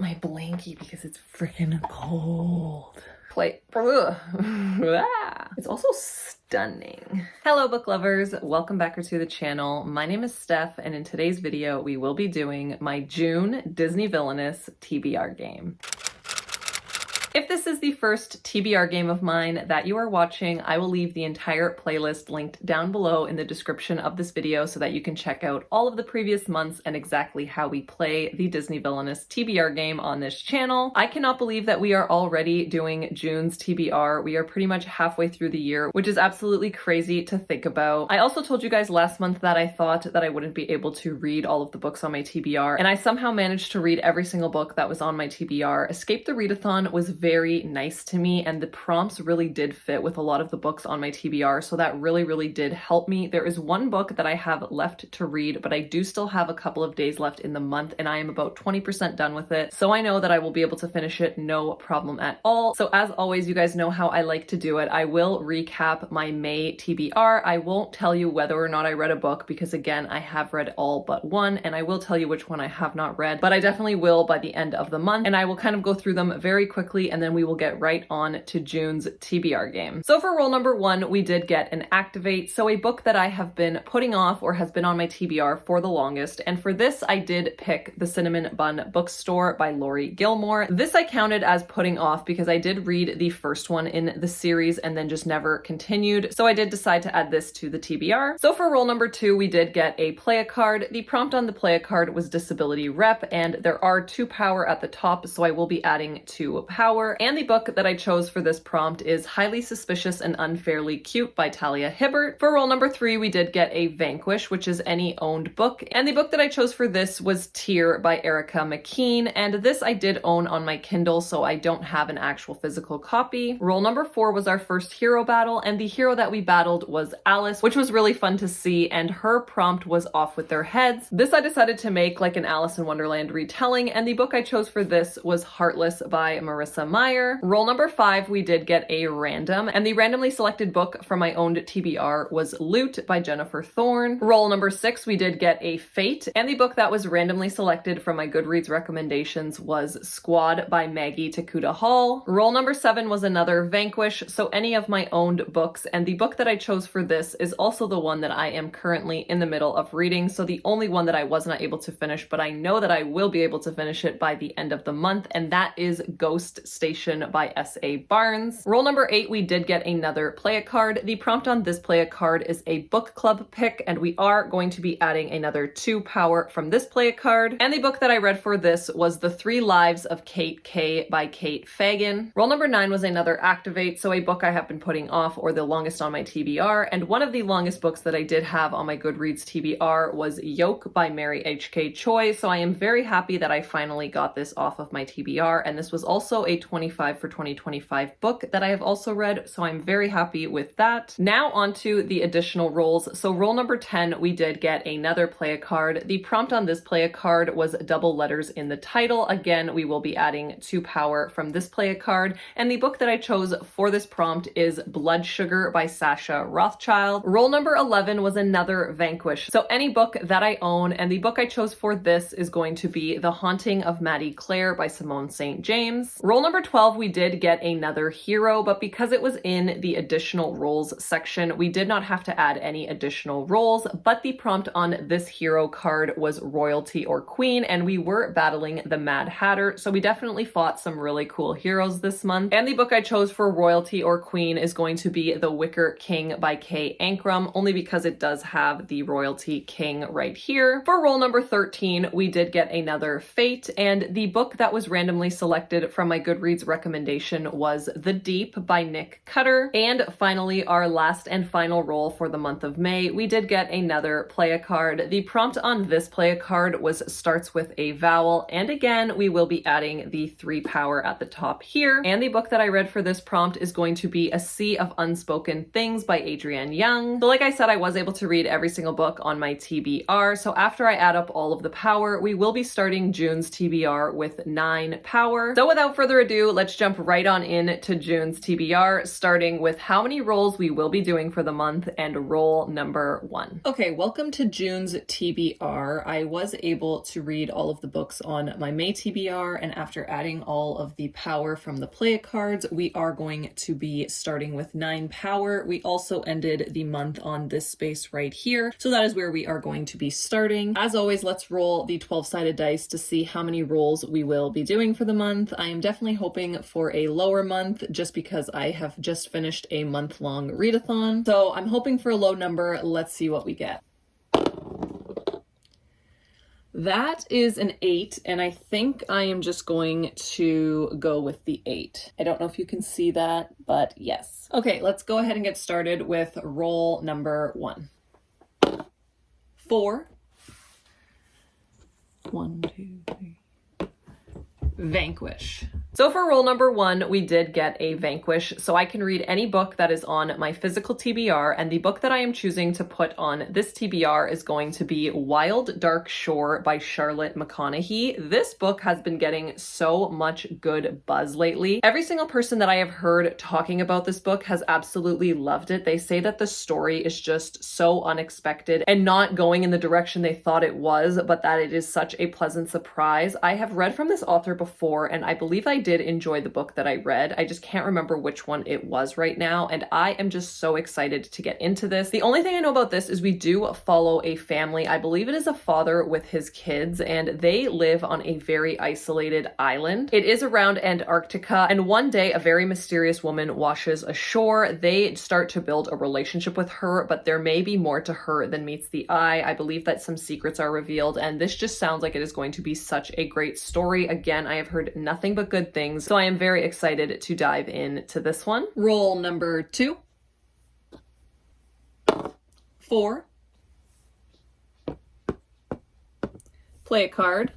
my blankie because it's freaking cold. It's also stunning. Hello book lovers, welcome back to the channel. My name is Steph, and in today's video we will be doing my June Disney Villainous TBR game. If this is the first TBR game of mine that you are watching, I will leave the entire playlist linked down below in the description of this video so that you can check out all of the previous months and exactly how we play the Disney Villainous TBR game on this channel. I cannot believe that we are already doing June's TBR. We are pretty much halfway through the year, which is absolutely crazy to think about. I also told you guys last month that I thought that I wouldn't be able to read all of the books on my TBR, and I somehow managed to read every single book that was on my TBR. Escape the Readathon was very nice to me, and the prompts really did fit with a lot of the books on my TBR, so that really did help me. There is one book that I have left to read, but I do still have a couple of days left in the month, and I am about 20% done with it, so I know that I will be able to finish it no problem at all. So as always, you guys know how I like to do it. I will recap my May TBR. I won't tell you whether or not I read a book because, again, I have read all but one, and I will tell you which one I have not read, but I definitely will by the end of the month, and I will kind of go through them very quickly, and then we will get right on to June's TBR game. So for role number 1, we did get an activate, so a book that I have been putting off or has been on my TBR for the longest, and for this I did pick The Cinnamon Bun Bookstore by Lori Gilmore. This I counted as putting off because I did read the first one in the series and then just never continued, so I did decide to add this to the TBR. So for role number 2, we did get a play a card. The prompt on the play a card was disability rep, and there are 2 power at the top, so I will be adding 2 power. And the book that I chose for this prompt is Highly Suspicious and Unfairly Cute by Talia Hibbert. For role number 3, we did get a Vanquish, which is any owned book, and the book that I chose for this was Tear by Erica McKean, and this I did own on my Kindle, so I don't have an actual physical copy. Role number 4 was our first hero battle, and the hero that we battled was Alice, which was really fun to see, and her prompt was Off with Their Heads. This I decided to make like an Alice in Wonderland retelling, and the book I chose for this was Heartless by Marissa Meyer. Role number 5, we did get a random, and the randomly selected book from my owned TBR was Loot by Jennifer Thorne. Role number 6, we did get a Fate, and the book that was randomly selected from my Goodreads recommendations was Squad by Maggie Takuta Hall. Role number 7 was another Vanquish, so any of my owned books, and the book that I chose for this is also the one that I am currently in the middle of reading, so the only one that I was not able to finish, but I know that I will be able to finish it by the end of the month, and that is Ghost Station by S.A. Barnes. Role number 8, we did get another play a card. The prompt on this play a card is a book club pick, and we are going to be adding another 2 power from this play a card. And the book that I read for this was The 3 Lives of Kate K by Kate Fagan. Role number 9 was another activate, so a book I have been putting off or the longest on my TBR, and one of the longest books that I did have on my Goodreads TBR was Yoke by Mary H.K. Choi, so I am very happy that I finally got this off of my TBR, and this was also a 25 for 2025 book that I have also read, so I'm very happy with that. Now on to the additional roles. So role number 10, we did get another play a card. The prompt on this play a card was double letters in the title. Again, we will be adding 2 power from this play a card, and the book that I chose for this prompt is Blood Sugar by Sasha Rothschild. Role number 11 was another Vanquish, so any book that I own, and the book I chose for this is going to be The Haunting of Maddie Clare by Simone St. James. Role number 12, we did get another hero, but because it was in the additional roles section, we did not have to add any additional roles, but the prompt on this hero card was Royalty or Queen, and we were battling the Mad Hatter, so we definitely fought some really cool heroes this month. And the book I chose for Royalty or Queen is going to be The Wicker King by Kay Ankrum, only because it does have the Royalty King right here. For role number 13, we did get another Fate, and the book that was randomly selected from my Goodreads recommendation was The Deep by Nick Cutter. And finally, our last and final role for the month of May, we did get another play a card. The prompt on this play a card was Starts with a Vowel, and again, we will be adding the 3 power at the top here. And the book that I read for this prompt is going to be A Sea of Unspoken Things by Adrienne Young. So like I said, I was able to read every single book on my TBR, so after I add up all of the power, we will be starting June's TBR with 9 power. So without further ado, ado, let's jump right on in to June's TBR, starting with how many rolls we will be doing for the month and roll number 1. Okay, welcome to June's TBR. I was able to read all of the books on my May TBR, and after adding all of the power from the play it cards, we are going to be starting with 9 power. We also ended the month on this space right here, so that is where we are going to be starting. As always, let's roll the 12-sided dice to see how many rolls we will be doing for the month. I am definitely hoping for a lower month just because I have just finished a month-long readathon. So I'm hoping for a low number. Let's see what we get. That is an 8, and I think I am just going to go with the 8. I don't know if you can see that, but yes. Okay, let's go ahead and get started with roll number 1. 4. 1, 2, 3. Vanquish. So for roll number 1, we did get a Vanquish, so I can read any book that is on my physical TBR, and the book that I am choosing to put on this TBR is going to be Wild Dark Shore by Charlotte McConaughey. This book has been getting so much good buzz lately. Every single person that I have heard talking about this book has absolutely loved it. They say that the story is just so unexpected and not going in the direction they thought it was, but that it is such a pleasant surprise. I have read from this author before, and I believe I did enjoy the book that I read. I just can't remember which one it was right now, and I am just so excited to get into this. The only thing I know about this is we do follow a family. I believe it is a father with his kids, and they live on a very isolated island. It is around Antarctica, and one day a very mysterious woman washes ashore. They start to build a relationship with her, but there may be more to her than meets the eye. I believe that some secrets are revealed, and this just sounds like it is going to be such a great story. Again, I have heard nothing but good things, so I am very excited to dive into this one. Roll number 2. 4. Play a card.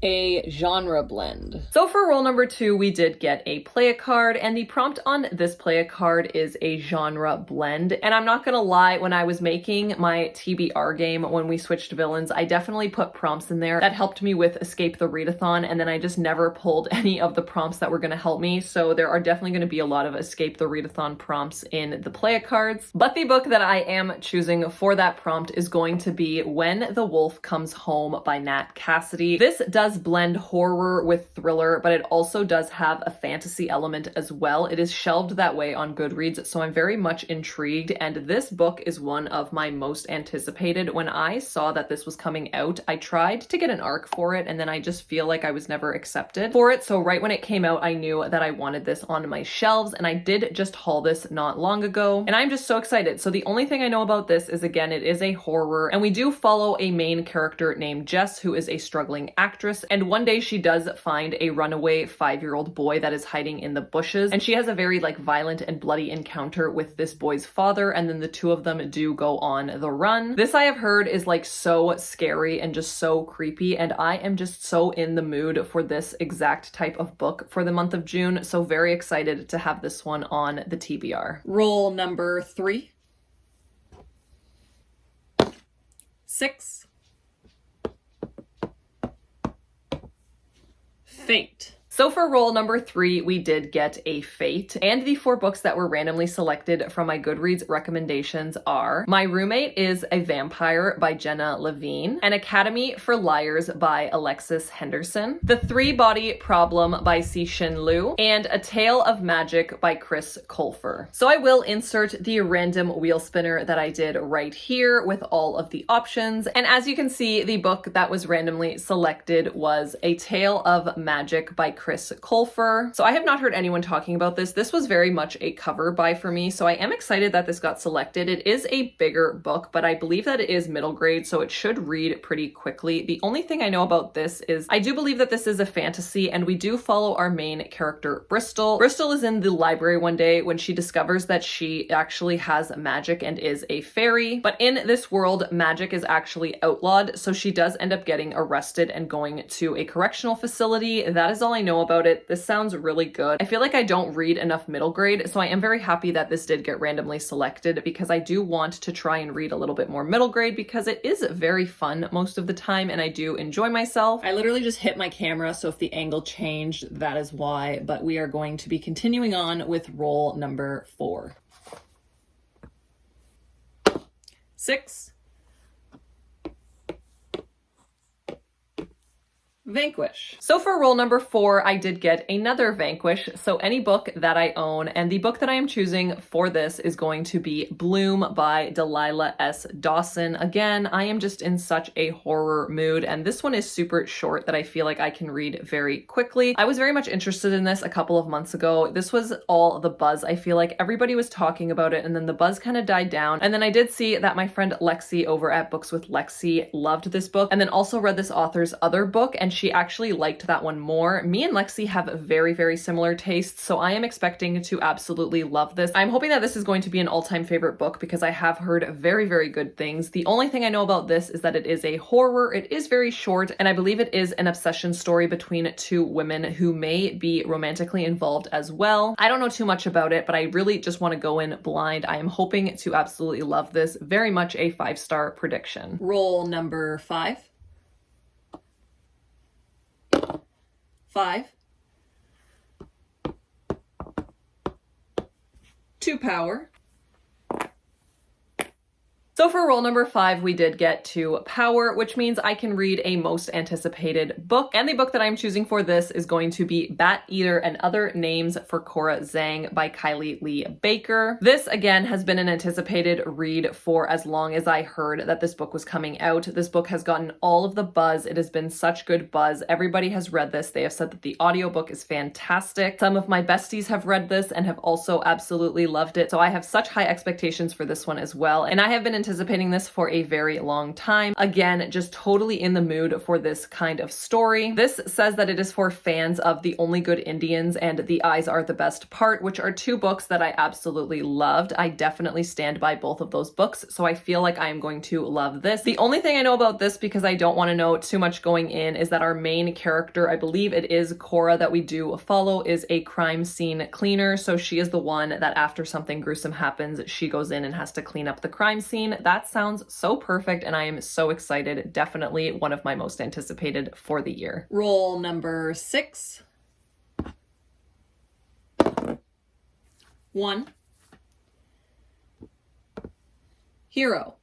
A genre blend. So for roll number 2, we did get a play a card, and the prompt on this play a card is a genre blend. And I'm not gonna lie, when I was making my TBR game, when we switched villains, I definitely put prompts in there that helped me with Escape the Readathon, and then I just never pulled any of the prompts that were gonna help me. So there are definitely gonna be a lot of Escape the Readathon prompts in the play a cards. But the book that I am choosing for that prompt is going to be When the Wolf Comes Home by Nat Cassidy. This does blend horror with thriller, but it also does have a fantasy element as well. It is shelved that way on Goodreads, so I'm very much intrigued, and this book is one of my most anticipated. When I saw that this was coming out, I tried to get an ARC for it, and then I just feel like I was never accepted for it. So right when it came out, I knew that I wanted this on my shelves, and I did just haul this not long ago, and I'm just so excited. So the only thing I know about this is, again, it is a horror, and we do follow a main character named Jess, who is a struggling actress. And one day she does find a runaway 5-year-old boy that is hiding in the bushes, and she has a very violent and bloody encounter with this boy's father, and then the two of them do go on the run. This I have heard is so scary and just so creepy, and I am just so in the mood for this exact type of book for the month of June, so very excited to have this one on the TBR. Roll number 3. 6. Fate. So for roll number 3, we did get a Fate, and the 4 books that were randomly selected from my Goodreads recommendations are My Roommate is a Vampire by Jenna Levine, An Academy for Liars by Alexis Henderson, The 3-Body Problem by Cixin Liu, and A Tale of Magic by Chris Colfer. So I will insert the random wheel spinner that I did right here with all of the options, and as you can see, the book that was randomly selected was A Tale of Magic by Chris Colfer. So I have not heard anyone talking about this. This was very much a cover buy for me, so I am excited that this got selected. It is a bigger book, but I believe that it is middle grade, so it should read pretty quickly. The only thing I know about this is I do believe that this is a fantasy, and we do follow our main character, Bristol. Bristol is in the library one day when she discovers that she actually has magic and is a fairy, but in this world, magic is actually outlawed, so she does end up getting arrested and going to a correctional facility. That is all I know know about it, this sounds really good. I feel like I don't read enough middle grade, so I am very happy that this did get randomly selected because I do want to try and read a little bit more middle grade because it is very fun most of the time and I do enjoy myself. I literally just hit my camera, so if the angle changed, that is why, but we are going to be continuing on with roll number 4. 6. Vanquish. So for roll number 4, I did get another Vanquish, so any book that I own, and the book that I am choosing for this is going to be Bloom by Delilah S. Dawson. Again, I am just in such a horror mood, and this one is super short that I feel like I can read very quickly. I was very much interested in this a couple of months ago. This was all the buzz. I feel like everybody was talking about it, and then the buzz kind of died down, and then I did see that my friend Lexi over at Books with Lexi loved this book, and then also read this author's other book, and she actually liked that one more. Me and Lexi have very, very similar tastes, so I am expecting to absolutely love this. I'm hoping that this is going to be an all-time favorite book because I have heard very, very good things. The only thing I know about this is that it is a horror, it is very short, and I believe it is an obsession story between 2 women who may be romantically involved as well. I don't know too much about it, but I really just want to go in blind. I am hoping to absolutely love this. Very much a 5-star prediction. Roll number 5. 5. 2 power. So for roll number 5, we did get to Power, which means I can read a most anticipated book. And the book that I'm choosing for this is going to be Bat Eater and Other Names for Cora Zhang by Kylie Lee Baker. This, again, has been an anticipated read for as long as I heard that this book was coming out. This book has gotten all of the buzz. It has been such good buzz. Everybody has read this. They have said that the audiobook is fantastic. Some of my besties have read this and have also absolutely loved it. So I have such high expectations for this one as well. And I have been anticipating this for a very long time. Again, just totally in the mood for this kind of story. This says that it is for fans of The Only Good Indians and The Eyes Are the Best Part, which are 2 books that I absolutely loved. I definitely stand by both of those books, so I feel like I am going to love this. The only thing I know about this, because I don't want to know too much going in, is that our main character, I believe it is Cora that we do follow, is a crime scene cleaner. So she is the one that after something gruesome happens, she goes in and has to clean up the crime scene. That sounds so perfect and I am so excited. Definitely one of my most anticipated for the year. Roll number 6. 1. Hero.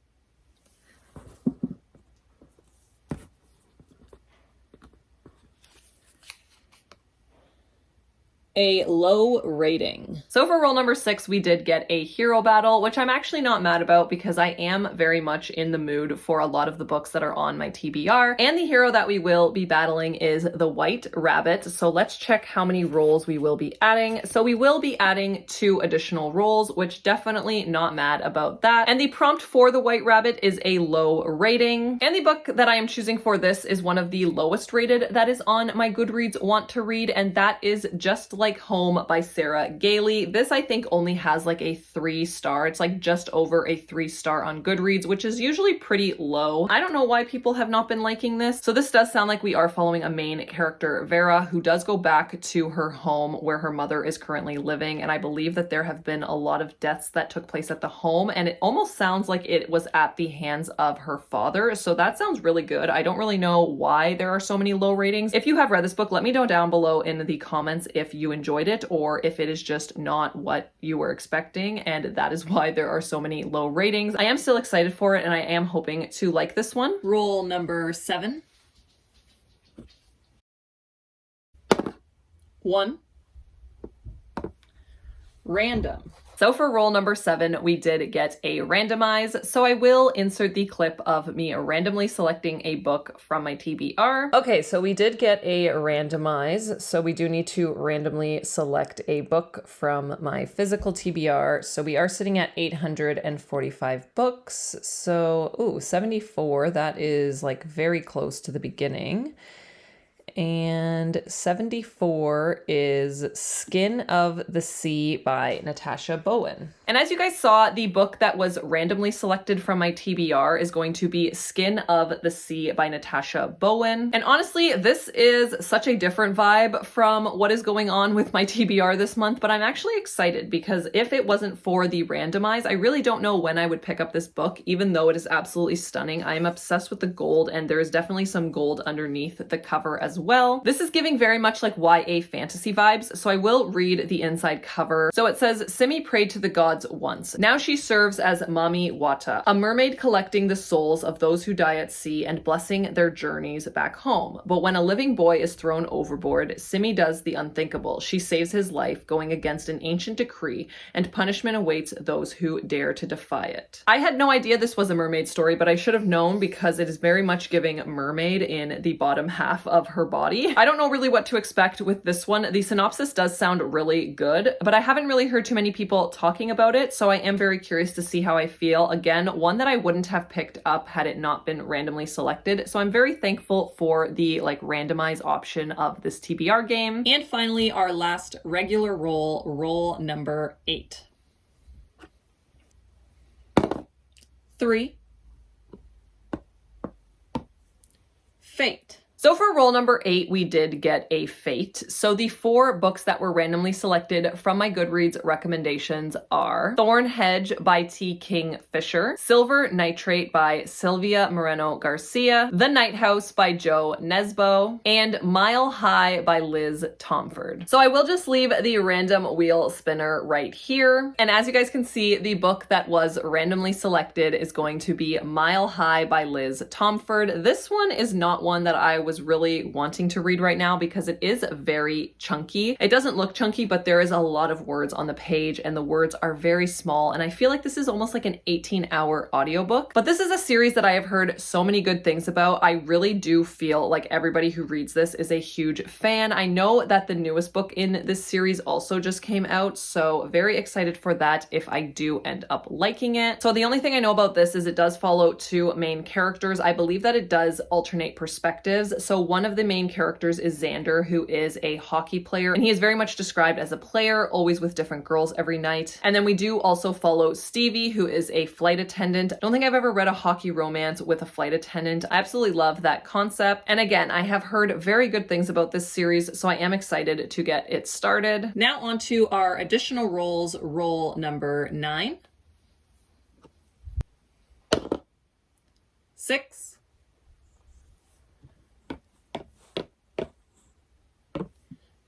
A low rating. So for roll number 6, we did get a hero battle, which I'm actually not mad about because I am very much in the mood for a lot of the books that are on my TBR. And the hero that we will be battling is the White Rabbit. So let's check how many rolls we will be adding. So we will be adding 2 additional rolls, which definitely not mad about that. And the prompt for the White Rabbit is a low rating. And the book that I am choosing for this is one of the lowest rated that is on my Goodreads want to read, and that is Just Like Home by Sarah Gailey. This I think only has like a 3-star. It's like just over a 3-star on Goodreads, which is usually pretty low. I don't know why people have not been liking this. So this does sound like we are following a main character, Vera, who does go back to her home where her mother is currently living. And I believe that there have been a lot of deaths that took place at the home. And it almost sounds like it was at the hands of her father. So that sounds really good. I don't really know why there are so many low ratings. If you have read this book, let me know down below in the comments if you enjoyed it or if it is just not what you were expecting and that is why there are so many low ratings. I am still excited for it and I am hoping to like this one. Roll number 7. 1. Random. So for roll number 7, we did get a randomize. So I will insert the clip of me randomly selecting a book from my TBR. Okay, so we did get a randomize. So we do need to randomly select a book from my physical TBR. So we are sitting at 845 books. So, ooh, 74, that is like very close to the beginning. And 74 is Skin of the Sea by Natasha Bowen. And as you guys saw, the book that was randomly selected from my TBR is going to be Skin of the Sea by Natasha Bowen. And honestly, this is such a different vibe from what is going on with my TBR this month, but I'm actually excited because if it wasn't for the randomize, I really don't know when I would pick up this book, even though it is absolutely stunning. I am obsessed with the gold, and there is definitely some gold underneath the cover as well. This is giving very much like YA fantasy vibes, so I will read the inside cover. So it says, Simi prayed to the gods once. Now she serves as Mami Wata, a mermaid collecting the souls of those who die at sea and blessing their journeys back home. But when a living boy is thrown overboard, Simi does the unthinkable. She saves his life, going against an ancient decree, and punishment awaits those who dare to defy it. I had no idea this was a mermaid story, but I should have known because it is very much giving mermaid in the bottom half of her body. I don't know really what to expect with this one. The synopsis does sound really good, but I haven't really heard too many people talking about it, so I am very curious to see how I feel. Again, one that I wouldn't have picked up had it not been randomly selected, so I'm very thankful for the randomize option of this TBR game. And finally, our last regular roll number 8. 3. Fate. So for roll number 8, we did get a fate. So the 4 books that were randomly selected from my Goodreads recommendations are Thorn Hedge by T. King Fisher, Silver Nitrate by Sylvia Moreno Garcia, The Night House by Joe Nesbo, and Mile High by Liz Tomford. So I will just leave the random wheel spinner right here. And as you guys can see, the book that was randomly selected is going to be Mile High by Liz Tomford. This one is not one that I was really wanting to read right now because it is very chunky. It doesn't look chunky, but there is a lot of words on the page and the words are very small. And I feel like this is almost like an 18-hour audiobook. But this is a series that I have heard so many good things about. I really do feel like everybody who reads this is a huge fan. I know that the newest book in this series also just came out, so very excited for that if I do end up liking it. So the only thing I know about this is it does follow 2 main characters. I believe that it does alternate perspectives. So one of the main characters is Xander, who is a hockey player, and he is very much described as a player, always with different girls every night. And then we do also follow Stevie, who is a flight attendant. I don't think I've ever read a hockey romance with a flight attendant. I absolutely love that concept. And again, I have heard very good things about this series, so I am excited to get it started. Now on to our additional rolls, roll number 9. 6.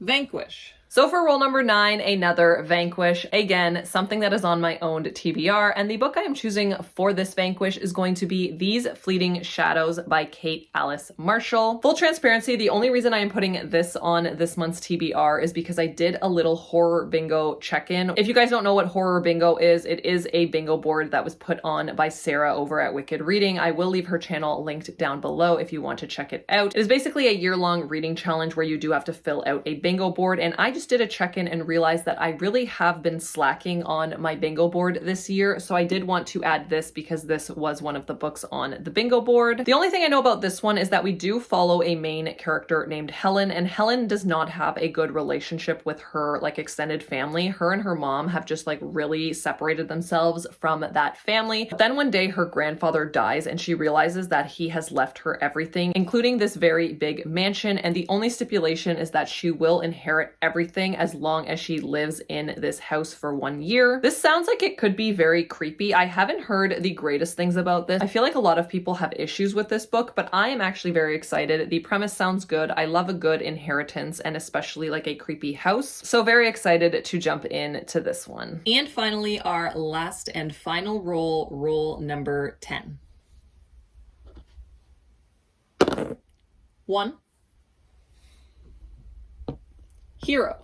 Vanquish. So for roll number 9, another Vanquish. Again, something that is on my own TBR, and the book I am choosing for this Vanquish is going to be These Fleeting Shadows by Kate Alice Marshall. Full transparency, the only reason I am putting this on this month's TBR is because I did a little horror bingo check-in. If you guys don't know what horror bingo is, it is a bingo board that was put on by Sarah over at Wicked Reading. I will leave her channel linked down below if you want to check it out. It is basically a year-long reading challenge where you do have to fill out a bingo board, and I just did a check-in and realized that I really have been slacking on my bingo board this year, so I did want to add this because this was one of the books on the bingo board. The only thing I know about this one is that we do follow a main character named Helen, and Helen does not have a good relationship with her extended family. Her and her mom have just really separated themselves from that family. But then one day her grandfather dies and she realizes that he has left her everything, including this very big mansion, and the only stipulation is that she will inherit everything as long as she lives in this house for 1 year. This sounds like it could be very creepy. I haven't heard the greatest things about this. I feel like a lot of people have issues with this book, but I am actually very excited. The premise sounds good. I love a good inheritance and especially a creepy house. So very excited to jump into this one. And finally, our last and final roll number 10. 1. Hero.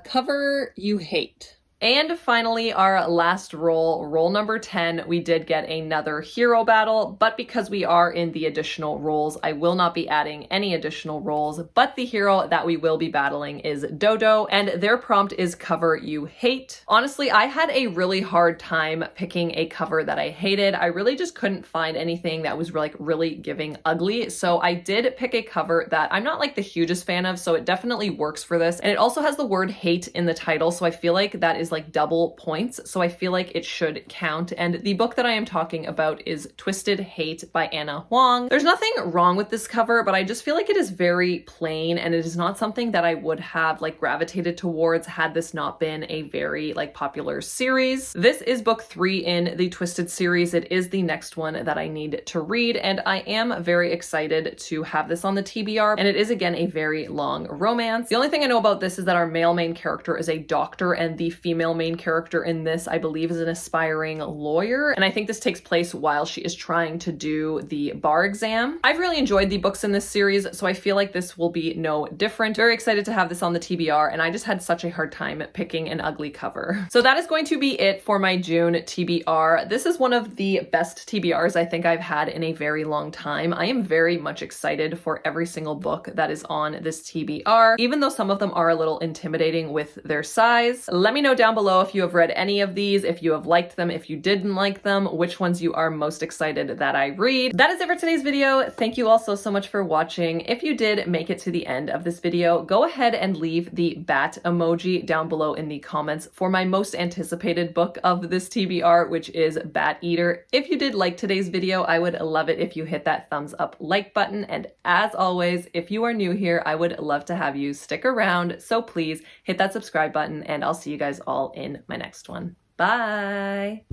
Cover you hate. And finally, our last roll, roll number 10, we did get another hero battle, but because we are in the additional rolls, I will not be adding any additional rolls, but the hero that we will be battling is Dodo, and their prompt is cover you hate. Honestly, I had a really hard time picking a cover that I hated. I really just couldn't find anything that was like really giving ugly, so I did pick a cover that I'm not like the hugest fan of, so it definitely works for this. And it also has the word hate in the title, so I feel like that is like double points, so I feel like it should count. And the book that I am talking about is Twisted Hate by Anna Huang. There's nothing wrong with this cover, but I just feel like it is very plain, and it is not something that I would have like gravitated towards had this not been a very like popular series. This is book 3 in the Twisted series. It is the next one that I need to read, and I am very excited to have this on the TBR, and it is again a very long romance. The only thing I know about this is that our male main character is a doctor, and the female main character in this, I believe, is an aspiring lawyer, and I think this takes place while she is trying to do the bar exam. I've really enjoyed the books in this series, so I feel like this will be no different. Very excited to have this on the TBR, and I just had such a hard time picking an ugly cover. So that is going to be it for my June TBR. This is one of the best TBRs I think I've had in a very long time. I am very much excited for every single book that is on this TBR, even though some of them are a little intimidating with their size. Let me know down below if you have read any of these, if you have liked them, if you didn't like them, which ones you are most excited that I read. That is it for today's video. Thank you all so much for watching. If you did make it to the end of this video, go ahead and leave the bat emoji down below in the comments for my most anticipated book of this TBR, which is Bat Eater. If you did like today's video, I would love it if you hit that thumbs up like button. And as always, if you are new here, I would love to have you stick around. So please hit that subscribe button, and I'll see you guys all in my next one. Bye!